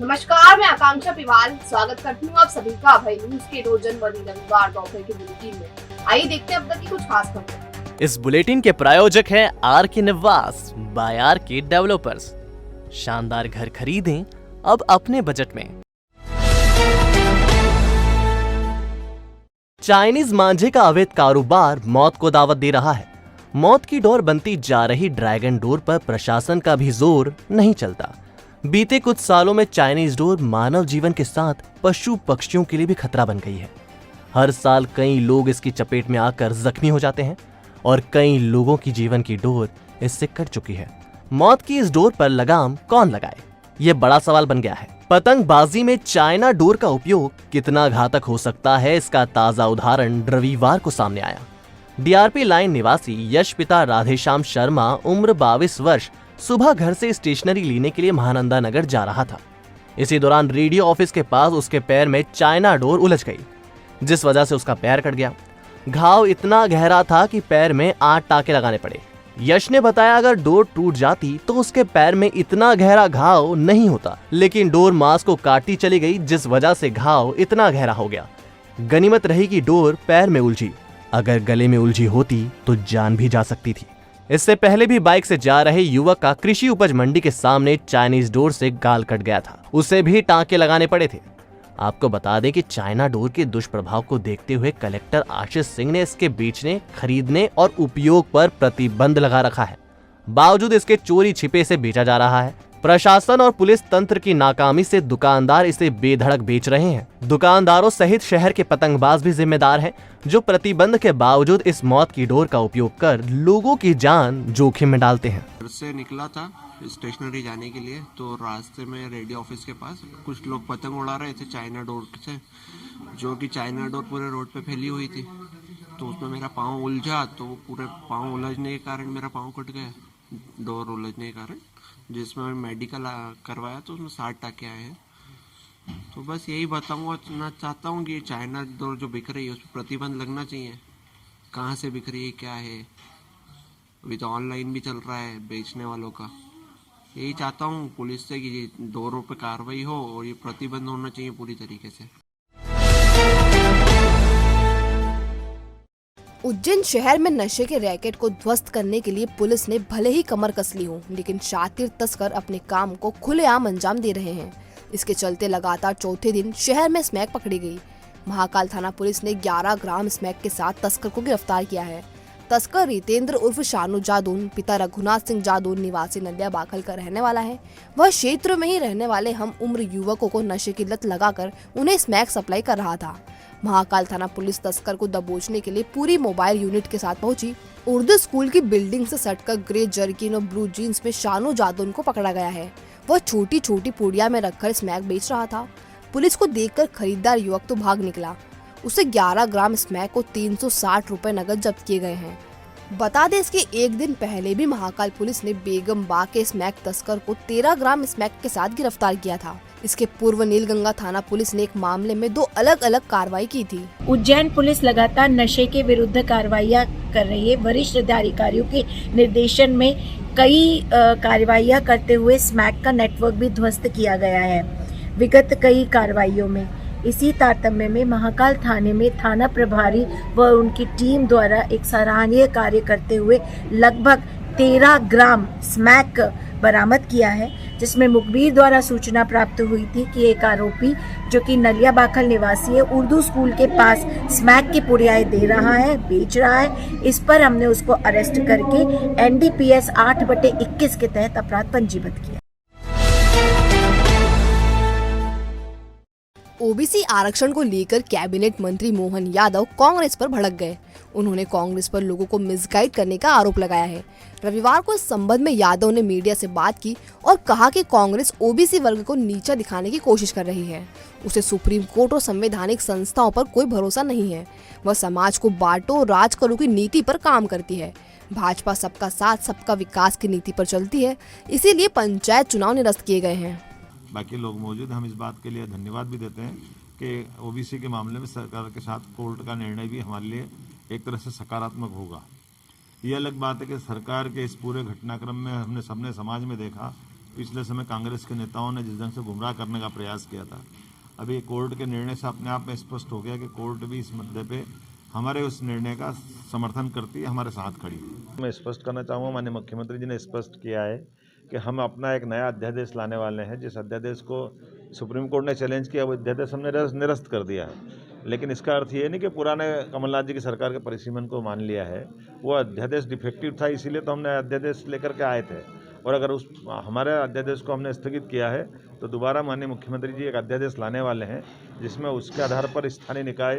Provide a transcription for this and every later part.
नमस्कार, मैं आकांक्षा पिवाल स्वागत करती हूँ आप सभी का अभय न्यूज के रोज जनवरी रविवार दोपहर के बुलेटिन में। आइए देखते हैं अब तक की कुछ खास खबरें। इस बुलेटिन के प्रायोजक हैं आर के निवास बाय आर के डेवलपर्स। शानदार घर खरीदें अब अपने बजट में। चाइनीज मांझे का अवैध कारोबार मौत को दावत दे रहा है। मौत की डोर बनती जा रही ड्रैगन डोर पर प्रशासन का भी जोर नहीं चलता। बीते कुछ सालों में चाइनीज डोर मानव जीवन के साथ पशु पक्षियों के लिए भी खतरा बन गई है। हर साल कई लोग इसकी चपेट में आकर जख्मी हो जाते हैं और कई लोगों की जीवन की डोर इससे कट चुकी है। मौत की इस डोर पर लगाम कौन लगाए, ये बड़ा सवाल बन गया है। पतंगबाजी में चाइना डोर का उपयोग कितना घातक हो सकता है, इसका ताजा उदाहरण रविवार को सामने आया। डीआरपी लाइन निवासी यश पिता राधेश्याम शर्मा उम्र 22 वर्ष सुबह घर से स्टेशनरी लेने के लिए महानंदा नगर जा रहा था। इसी दौरान रेडियो ऑफिस के पास उसके पैर में चाइना डोर उलझ गई, जिस वजह से उसका पैर कट गया। घाव इतना गहरा था कि पैर में 8 टाके लगाने पड़े। यश ने बताया अगर डोर टूट जाती तो उसके पैर में इतना गहरा घाव नहीं होता, लेकिन डोर मांस को काटती चली गई, जिस वजह से घाव इतना गहरा हो गया। गनीमत रही कि डोर पैर में उलझी, अगर गले में उलझी होती तो जान भी जा सकती थी। इससे पहले भी बाइक से जा रहे युवक का कृषि उपज मंडी के सामने चाइनीज डोर से गाल कट गया था, उसे भी टांके लगाने पड़े थे। आपको बता दें कि चाइना डोर के दुष्प्रभाव को देखते हुए कलेक्टर आशीष सिंह ने इसके बेचने, खरीदने और उपयोग पर प्रतिबंध लगा रखा है। बावजूद इसके चोरी छिपे से बेचा जा रहा है। प्रशासन और पुलिस तंत्र की नाकामी से दुकानदार इसे बेधड़क बेच रहे हैं। दुकानदारों सहित शहर के पतंगबाज भी जिम्मेदार हैं, जो प्रतिबंध के बावजूद इस मौत की डोर का उपयोग कर लोगों की जान जोखिम में डालते हैं। घर से निकला था स्टेशनरी जाने के लिए, तो रास्ते में रेडियो ऑफिस के पास कुछ लोग पतंग उड़ा रहे थे चाइना डोर से, जो कि चाइना डोर पूरे रोड पे फैली हुई थी। तो उसमें मेरा पाँव उलझा, तो पूरे पाँव उलझने के कारण मेरा पाँव कट गया, डोर उलझने के कारण, जिसमें मैं मेडिकल करवाया तो उसमें 60 टाके आए हैं। तो बस यही बताऊंगा चाहता हूँ कि चाइना डोर जो बिक रही है उस पर प्रतिबंध लगना चाहिए। कहाँ से बिक रही है, क्या है, अभी तो ऑनलाइन भी चल रहा है बेचने वालों का। यही चाहता हूँ पुलिस से कि डोरों पे कार्रवाई हो और ये प्रतिबंध होना चाहिए पूरी तरीके से। उज्जैन शहर में नशे के रैकेट को ध्वस्त करने के लिए पुलिस ने भले ही कमर कस ली हो, लेकिन शातिर तस्कर अपने काम को खुलेआम अंजाम दे रहे हैं। इसके चलते लगातार चौथे दिन शहर में स्मैक पकड़ी गई। महाकाल थाना पुलिस ने 11 ग्राम स्मैक के साथ तस्कर को गिरफ्तार किया है। तस्कर रितेंद्र उर्फ शानू जादून पिता रघुनाथ सिंह जादून निवासी नलिया बाखल का रहने वाला है। वह क्षेत्र में ही रहने वाले हम उम्र युवकों को नशे की लत लगाकर उन्हें स्मैक सप्लाई कर रहा था। महाकाल थाना पुलिस तस्कर को दबोचने के लिए पूरी मोबाइल यूनिट के साथ पहुंची। उर्दू स्कूल की बिल्डिंग से सटकर ग्रे जर्किन और ब्लू जीन्स में शानू जादून को पकड़ा गया है। वह छोटी छोटी पुड़िया में रखकर स्मैक बेच रहा था। पुलिस को देखकर खरीदार युवक तो भाग निकला। उसे 11 ग्राम स्मैक को 360 रुपए नकद जब्त किए गए हैं। बता दें, इसके एक दिन पहले भी महाकाल पुलिस ने बेगम बाग के स्मैक तस्कर को 13 ग्राम स्मैक के साथ गिरफ्तार किया था। इसके पूर्व नीलगंगा थाना पुलिस ने एक मामले में 2 अलग अलग कार्रवाई की थी। उज्जैन पुलिस लगातार नशे के विरुद्ध कार्रवाइयां कर रही है। वरिष्ठ अधिकारियों के निर्देशन में कई कार्रवाइयां करते हुए स्मैक का नेटवर्क भी ध्वस्त किया गया है। विगत कई कार्रवाइयों में इसी तारतम्य में महाकाल थाने में थाना प्रभारी व उनकी टीम द्वारा एक सराहनीय कार्य करते हुए लगभग 13 ग्राम स्मैक बरामद किया है, जिसमें मुखबिर द्वारा सूचना प्राप्त हुई थी कि एक आरोपी जो कि नलिया बाखल निवासी है, उर्दू स्कूल के पास स्मैक की पुड़ियाएं दे रहा है, बेच रहा है। इस पर हमने उसको अरेस्ट करके NDPS 8/21 के तहत अपराध पंजीबद्ध किया। ओबीसी आरक्षण को लेकर कैबिनेट मंत्री मोहन यादव कांग्रेस पर भड़क गए। उन्होंने कांग्रेस पर लोगों को मिसगाइड करने का आरोप लगाया है। रविवार को इस संबंध में यादव ने मीडिया से बात की और कहा कि कांग्रेस ओबीसी वर्ग को नीचा दिखाने की कोशिश कर रही है। उसे सुप्रीम कोर्ट और संवैधानिक संस्थाओं पर कोई भरोसा नहीं है। वह समाज को बांटो और राज करो की नीति पर काम करती है। भाजपा सबका साथ सबका विकास की नीति पर चलती है, इसीलिए पंचायत चुनाव निरस्त किए गए हैं। बाकी लोग मौजूद, हम इस बात के लिए धन्यवाद भी देते हैं कि ओबीसी के मामले में सरकार के साथ कोर्ट का निर्णय भी हमारे लिए एक तरह से सकारात्मक होगा। ये अलग बात है कि सरकार के इस पूरे घटनाक्रम में हमने सबने समाज में देखा पिछले समय कांग्रेस के नेताओं ने जिस ढंग से गुमराह करने का प्रयास किया था, अभी कोर्ट के निर्णय से अपने आप में स्पष्ट हो गया कि कोर्ट भी इस मुद्दे पे हमारे उस निर्णय का समर्थन करती है, हमारे साथ खड़ी है। मैं स्पष्ट करना चाहूँगा, माननीय मुख्यमंत्री जी ने स्पष्ट किया है कि हम अपना एक नया अध्यादेश लाने वाले हैं। जिस अध्यादेश को सुप्रीम कोर्ट ने चैलेंज किया, वो अध्यादेश हमने निरस्त कर दिया है। लेकिन इसका अर्थ ये नहीं कि पुराने कमलनाथ जी की सरकार के परिसीमन को मान लिया है। वो अध्यादेश डिफेक्टिव था, इसीलिए तो हमने अध्यादेश लेकर के आए थे। और अगर उस हमारे अध्यादेश को हमने स्थगित किया है तो दोबारा माननीय मुख्यमंत्री जी एक अध्यादेश लाने वाले हैं, जिसमें उसके आधार पर स्थानीय निकाय,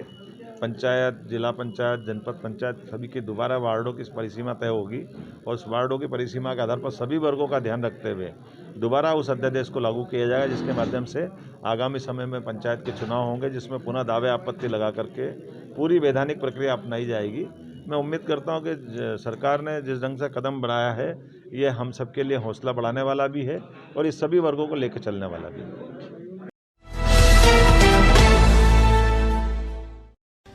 पंचायत, जिला पंचायत, जनपद पंचायत सभी की दोबारा वार्डों की परिसीमा तय होगी और उस वार्डों की परिसीमा के आधार पर सभी वर्गों का ध्यान रखते हुए दोबारा उस अध्यादेश को लागू किया जाएगा, जिसके माध्यम से आगामी समय में पंचायत के चुनाव होंगे, जिसमें पुनः दावे आपत्ति लगा करके पूरी वैधानिक प्रक्रिया अपनाई जाएगी। मैं उम्मीद करता हूं कि सरकार ने जिस ढंग से कदम बढ़ाया है, ये हम सबके लिए हौसला बढ़ाने वाला भी है और इस सभी वर्गों को लेकर चलने वाला भी है।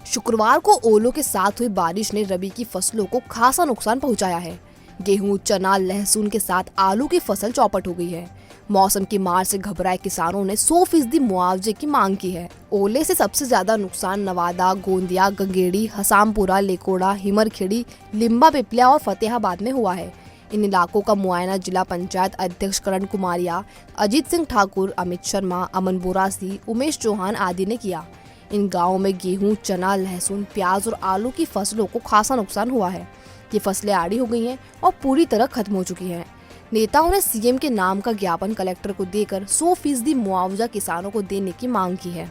शुक्रवार को ओलों के साथ हुई बारिश ने रबी की फसलों को खासा नुकसान पहुंचाया है। गेहूं, चना, लहसुन के साथ आलू की फसल चौपट हो गई है। मौसम की मार से घबराए किसानों ने 100% मुआवजे की मांग की है। ओले से सबसे ज्यादा नुकसान नवादा, गोंदिया, गंगेड़ी, हसामपुरा, लेकोड़ा, हिमरखेड़ी, लिम्बा, पिपलिया और फतेहाबाद में हुआ है। इन इलाकों का मुआयना जिला पंचायत अध्यक्ष करण कुमारिया, अजीत सिंह ठाकुर, अमित शर्मा, अमन बोरासी, उमेश चौहान आदि ने किया। इन गाँवों में गेहूं, चना, लहसुन, प्याज और आलू की फसलों को खासा नुकसान हुआ है। ये फसलें आड़ी हो गई हैं और पूरी तरह खत्म हो चुकी हैं। नेताओं ने सीएम के नाम का ज्ञापन कलेक्टर को देकर 100% मुआवजा किसानों को देने की मांग की है।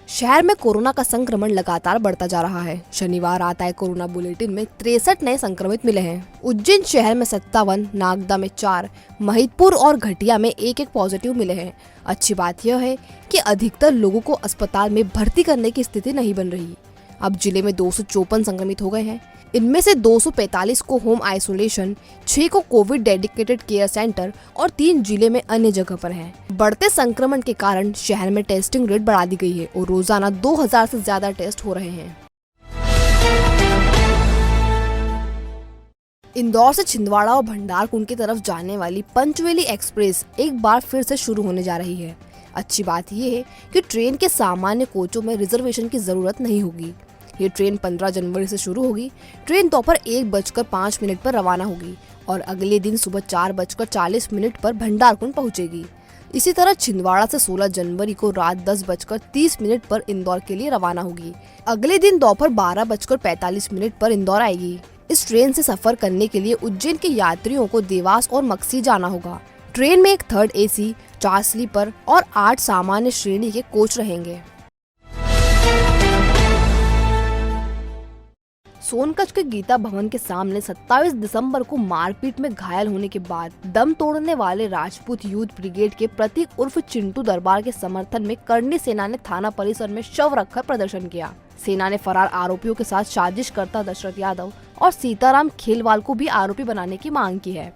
शहर में कोरोना का संक्रमण लगातार बढ़ता जा रहा है। शनिवार आता है कोरोना बुलेटिन में 63 नए संक्रमित मिले हैं। उज्जैन शहर में 57, नागदा में 4, महिदपुर और घटिया में 1-1 पॉजिटिव मिले हैं। अच्छी बात यह है कि अधिकतर लोगों को अस्पताल में भर्ती करने की स्थिति नहीं बन रही। अब जिले में 254 संक्रमित हो गए हैं। इनमें से 245 को होम आइसोलेशन, 6 को कोविड डेडिकेटेड केयर सेंटर और 3 जिले में अन्य जगह पर हैं। बढ़ते संक्रमण के कारण शहर में टेस्टिंग रेट बढ़ा दी गई है और रोजाना 2000 से ज्यादा टेस्ट हो रहे हैं। इंदौर से छिंदवाड़ा और भंडारकुंड की तरफ जाने वाली पंचवेली एक्सप्रेस एक बार फिर से शुरू होने जा रही है। अच्छी बात यह है कि ट्रेन के सामान्य कोचों में रिजर्वेशन की जरूरत नहीं होगी। ये ट्रेन 15 जनवरी से शुरू होगी। ट्रेन दोपहर 1:05 पर रवाना होगी और अगले दिन सुबह 4:40 पर भंडारकुंड पहुंचेगी। इसी तरह छिंदवाड़ा से 16 जनवरी को रात 10:30 पर इंदौर के लिए रवाना होगी। अगले दिन दोपहर 12:45 पर इंदौर आएगी। इस ट्रेन से सफर करने के लिए उज्जैन के यात्रियों को देवास और मक्सी जाना होगा। ट्रेन में एक 3rd AC, 4 स्लीपर और 8 सामान्य श्रेणी के कोच रहेंगे। सोनकच्छ के गीता भवन के सामने 27 दिसंबर को मारपीट में घायल होने के बाद दम तोड़ने वाले राजपूत यूथ ब्रिगेड के प्रतीक उर्फ चिंटू दरबार के समर्थन में करनी सेना ने थाना परिसर में शव रखकर प्रदर्शन किया। सेना ने फरार आरोपियों के साथ साजिश करता दशरथ यादव और सीताराम खेलवाल को भी आरोपी बनाने की मांग की है।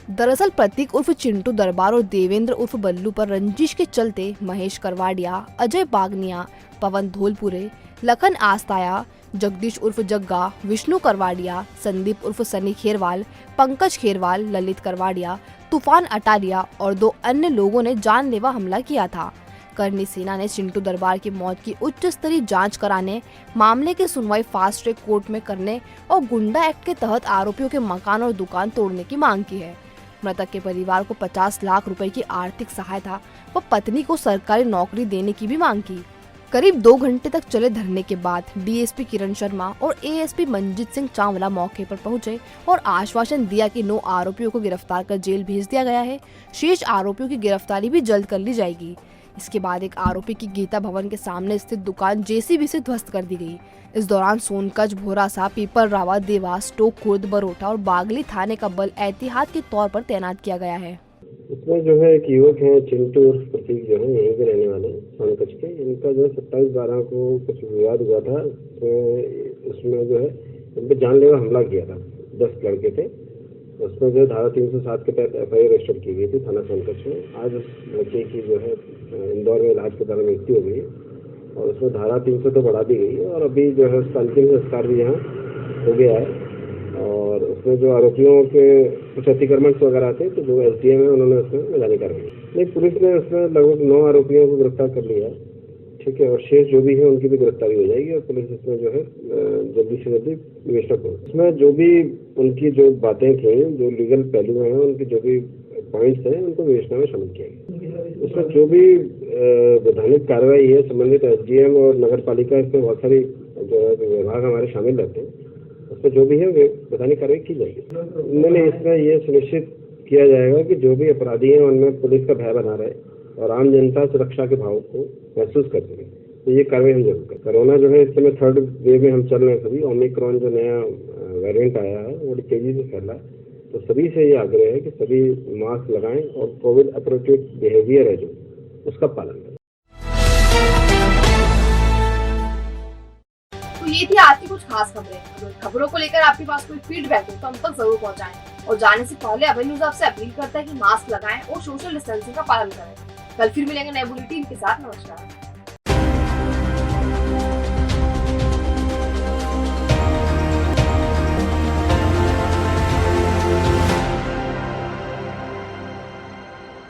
दरअसल प्रतीक उर्फ चिंटू दरबार और देवेंद्र उर्फ बल्लू पर रंजिश के चलते महेश करवाडिया, अजय बागनिया, पवन धोलपुरे, लखन आस्ताया, जगदीश उर्फ जग्गा, विष्णु करवाडिया, संदीप उर्फ सनी खेरवाल, पंकज खेरवाल, ललित करवाडिया, तूफान अटारिया और 2 अन्य लोगों ने जानलेवा हमला किया था। करनी सेना ने चिंटू दरबार की मौत की उच्च स्तरीय जांच कराने, मामले की सुनवाई फास्ट ट्रैक कोर्ट में करने और गुंडा एक्ट के तहत आरोपियों के मकान और दुकान तोड़ने की मांग की है। मृतक के परिवार को 50 लाख रुपए की आर्थिक सहायता व पत्नी को सरकारी नौकरी देने की भी मांग की। करीब 2 घंटे तक चले धरने के बाद डीएसपी किरण शर्मा और एएसपी मंजीत सिंह चावला मौके पर पहुंचे और आश्वासन दिया कि 9 आरोपियों को गिरफ्तार कर जेल भेज दिया गया है। शेष आरोपियों की गिरफ्तारी भी जल्द कर ली जाएगी। इसके बाद एक आरोपी की गीता भवन के सामने स्थित दुकान जेसीबी से ध्वस्त कर दी गई। इस दौरान सोनकच्छ, भोरासा, पीपलरावा, देवास, टोक खुर्द, बरोटा और बागली थाने का बल एहतियात के तौर पर तैनात किया गया है। इसमें जो है एक युवक है चिंटू और प्रतीक, जो है यहीं के रहने वाले हैं सोनकच्छ के। इनका जो है 27/12 को कुछ विवाद हुआ था। उसमें जो है इन पे जानलेवा हमला किया था। 10 लड़के थे। उसमें जो है धारा 307 के तहत FIR रजिस्टर की गई थी थाना सोनकच्छ में। आज उस लड़के की जो है इंदौर में इलाज के दौरान मृत्यु हो गई और उसमें धारा 300 तो बढ़ा दी गई है और अभी जो है उसका अंतिम संस्कार भी यहाँ हो गया है। और और उसमें जो आरोपियों के कुछ अतिक्रमण वगैरह थे तो जो SDM है उन्होंने उसमें मैदानी कार्रवाई नहीं, पुलिस ने उसमें लगभग 9 आरोपियों को गिरफ्तार कर लिया, ठीक है, और शेष जो भी है उनकी भी गिरफ्तारी हो जाएगी और पुलिस इसमें जो है जल्दी से जल्दी विवेचना करो। इसमें जो भी उनकी जो बातें थी, जो लीगल पहलू हैं, उनकी जो भी पॉइंट्स हैं, उनको विवेचना में शामिल किया गया। उसमें जो भी वैधानिक कार्रवाई है संबंधित SDM और नगर पालिका, इसमें बहुत सारी जो है विभाग हमारे शामिल रहते हैं, उसमें जो भी है वैधानिक कार्रवाई की जाएगी। मैंने इसमें ये सुनिश्चित किया जाएगा कि जो भी अपराधी हैं उनमें पुलिस का भय बना रहे और आम जनता सुरक्षा के भाव को महसूस कर सके, तो ये कार्रवाई हम जरूर करें। कोरोना जो है इस समय 3rd वेव में हम चल रहे हैं, सभी ओमिक्रॉन जो नया वेरिएंट आया है वो तेजी से फैला है, तो सभी से ये आग्रह है कि सभी मास्क लगाएं और कोविड अप्रोप्रिएट बिहेवियर है जो उसका पालन करें। तो ये थी आज की कुछ खास खबरें। अगर खबरों को लेकर आपके पास कोई फीडबैक हो तो हम तक जरूर पहुंचाएं। और जाने से पहले अभय न्यूज़ आपसे अपील करता है कि मास्क लगाएं और सोशल डिस्टेंसिंग का पालन करें। कल फिर मिलेंगे नए बुलेटिन के साथ। नमस्कार।